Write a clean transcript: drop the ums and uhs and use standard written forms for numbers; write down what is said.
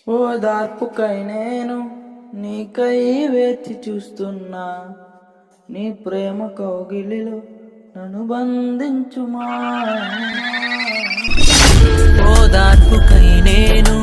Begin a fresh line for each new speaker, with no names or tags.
ఓదార్పుకై నేను నీకై వేచి చూస్తున్నా, నీ ప్రేమ కౌగిలిలో నన్ను బంధించుమా.
ఓదార్పుకై నేను